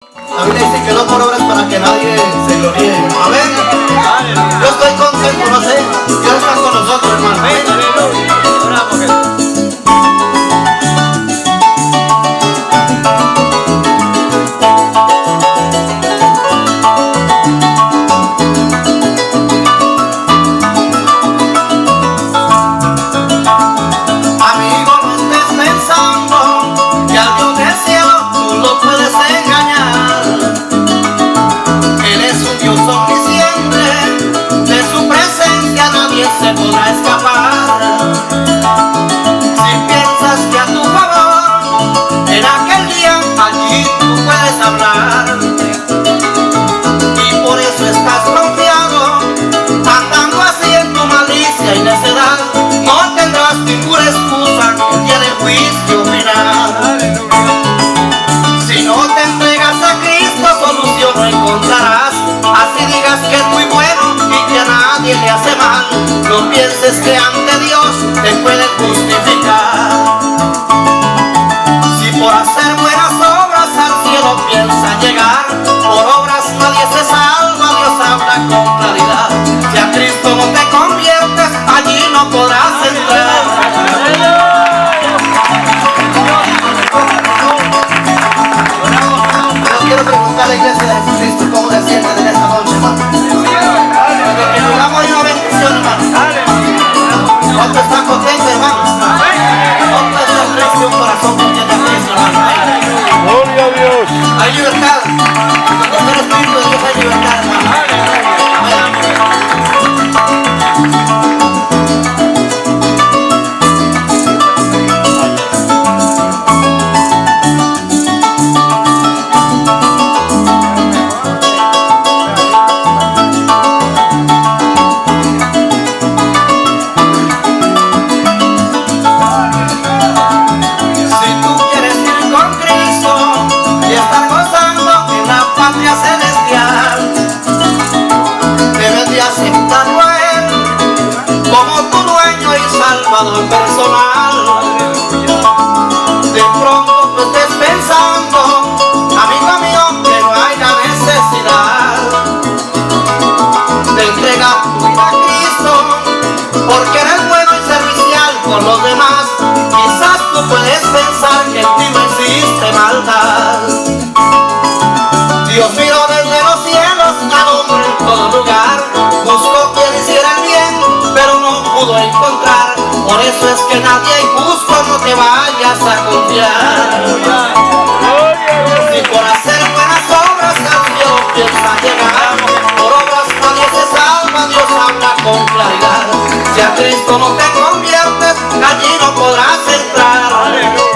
La Biblia dice que no por obras para que nadie se gloríe. Amén. Yo estoy contento, no sé. Dios está con nosotros, hermano. Se podrá escapar. Si piensas que a tu favor en aquel día allí tú puedes hablar, y por eso estás confiado, andando así en tu malicia y necedad, no tendrás ninguna excusa el día del juicio final. Si no te entregas a Cristo, solución no encontrarás. Así digas que es muy bueno y que a nadie le hace mal, no pienses que ante Dios te pueden justificar. Si por hacer buenas obras al cielo piensas llegar, por obras nadie se salva, Dios habla con claridad. Si a Cristo no te conviertes, allí no podrás entrar. Yo quiero preguntar a la iglesia de Jesucristo cómo se sienten en esta noche, hermano. Que nos damos una bendición, hermano. ¿Cuántos están contentos, hermano? ¿Cuántos están tristes un corazón que tiene a Cristo, hermano? Gloria a Dios. Hay libertad. Con el Espíritu de Dios hay libertad, hermano. Aceptarlo a Él como tu dueño y salvador personal. De pronto tú estés pensando, amigo mío, que no hay la necesidad de entregar tu vida a Cristo, porque eres bueno y servicial con los demás. Quizás tú puedes pensar que en ti no existe maldad. Dios miró desde los cielos al hombre en todo lugar, buscó quien hiciera el bien, pero no pudo encontrar. Por eso es que nadie es justo, no te vayas a confiar. Si por hacer buenas obras al cielo piensas llegar, por obras nadie se salva, Dios habla con claridad. Si a Cristo no te conviertes, allí no podrás entrar.